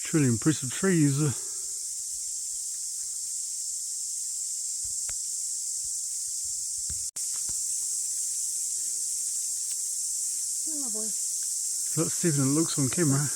Truly impressive trees. Lovely. That's Stephen and it looks on camera.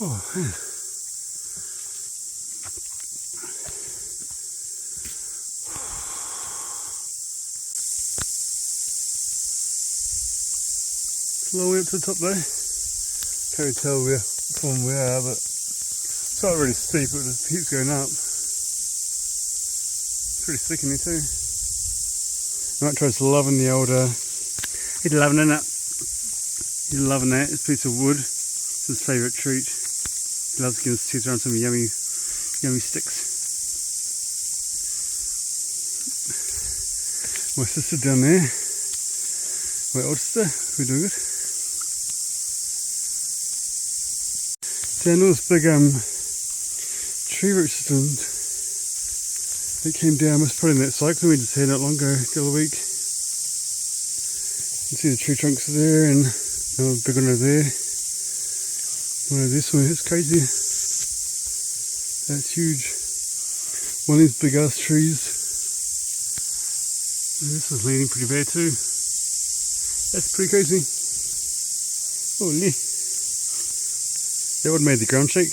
Oh, man. It's a long way up to the top though. Can't really tell from where we are, but it's not really steep, but it just keeps going up. Pretty thick in here too. Nitro's loving the old, he's loving it. He's loving that. It's a piece of wood. It's his favourite treat. He loves getting his teeth around some yummy sticks. My sister down there, my old sister, we're doing it. Down all this big tree root system that came down, must put in that cyclone we just had not long ago, the other week. You can see the tree trunks there and another big one over there. One over this one, it's crazy. That's huge. One of these big ass trees. And this is leaning pretty bad too. That's pretty crazy. Holy. That would have made the ground shake.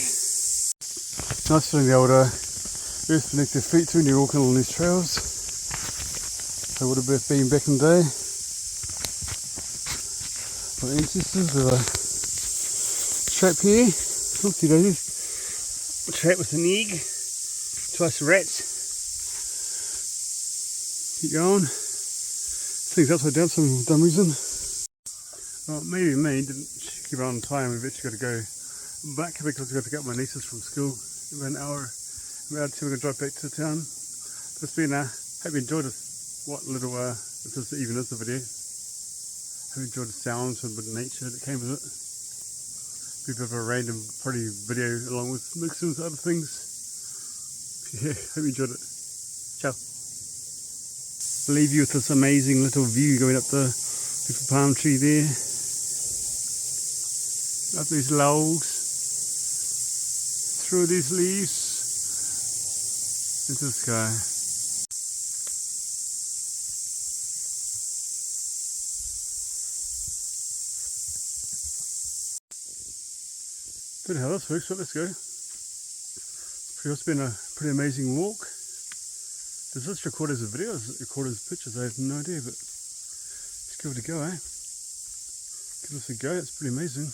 Nice feeling the old earth beneath your feet too when you're walking along these trails. They would have been back in the day. My ancestors with a trap here. Oopsie daisies. A trap with an egg. Twice the rats. Keep going. Things upside down for some dumb reason. Well, maybe me didn't keep on time. We've actually got to go back because we've got to pick up my nieces from school. About an hour. About 2 we're going to drive back to town. But it's been, hope you enjoyed this. What little, if this even is the video. Hope you enjoyed the sounds and the nature that came with it. Be a bit of a random, pretty video along with mixing with other things. Yeah, hope you enjoyed it. Ciao. Leave you with this amazing little view going up the beautiful palm tree there. Up these logs. Through these leaves. Into the sky. Don't know how this works, but let's go. It's been a pretty amazing walk. Does this record as a video or does it record as pictures? I have no idea, but let's give it a go, eh? Give this a go, it's pretty amazing.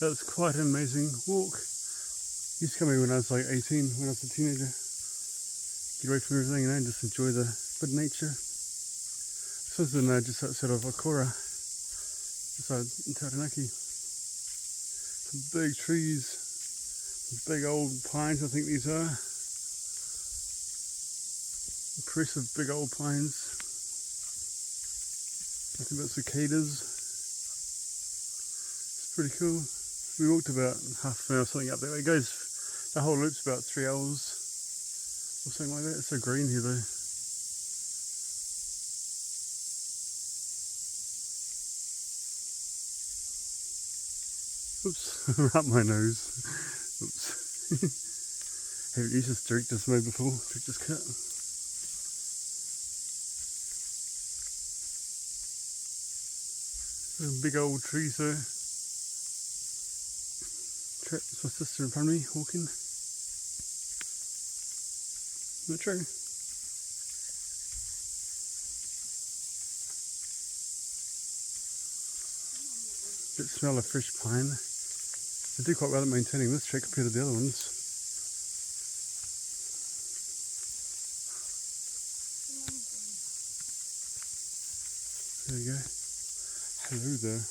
That was quite an amazing walk. Used to come here when I was like 18, when I was a teenager. Get away from everything, and just enjoy the good nature. This was in just outside of Akora, inside in Taranaki. Some big trees, some big old pines I think these are. Impressive big old pines. I think that's cicadas. It's pretty cool. We walked about half an hour or something up there. It goes, the whole loop's about 3 hours or something like that. It's so green here though. Oops, up my nose. Oops. Haven't used this director's mode before, director's cut. Some big old trees there. It's my sister in front of me walking. Isn't that true? Get the smell of fresh pine. They do quite well at maintaining this tree compared to the other ones. There you go. Hello there.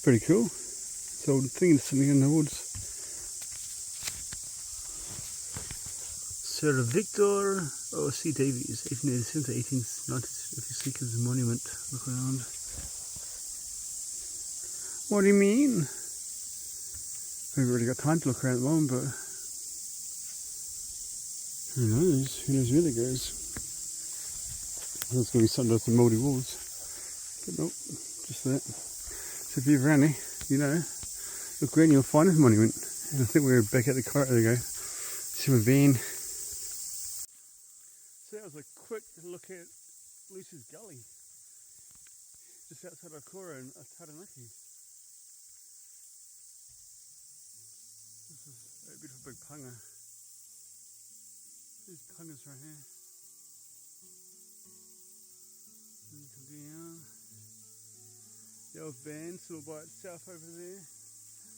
Pretty cool. So I'm thinking of something in the woods. Sir Victor O.C. Davies, 1887 to 1896 monument. Look around. What do you mean? We haven't really got time to look around at the moment, but who knows? Who knows where it goes? There's going to be something with the mouldy walls. But nope, just that. So if you're around here, you know, look around, you'll find this monument. And I think we're back at the car. There we go. See my van. So that was a quick look at Lucy's Gully, just outside of Kora in Taranaki. This is a beautiful big panga. There's pungas right here. The old van still by itself over there.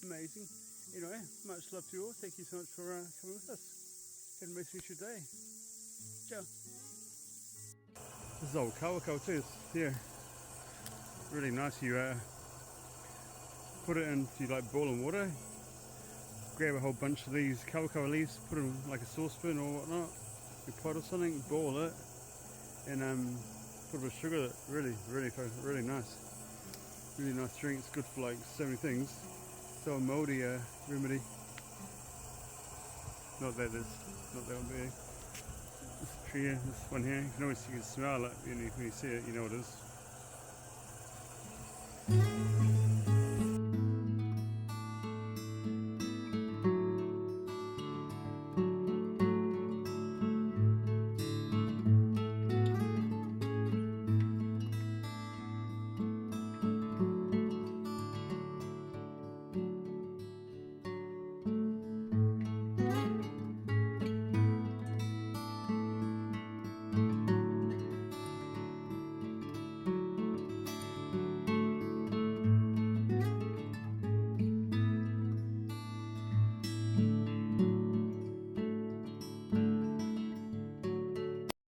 Amazing. Anyway, much love to you all. Thank you so much for coming with us. Have a nice your day. Ciao. This is old kawakau too. It's here. Really nice. You put it in, you like boiling water. Grab a whole bunch of these kawakau leaves, put them in like a saucepan or whatnot, a pot or something, boil it, and put a bit of sugar in it. Really nice. Really nice drink. It's good for like so many things. So a mouldy remedy. Not that one, but this tree here, this one here. You can smell it when you see it. You know what it is.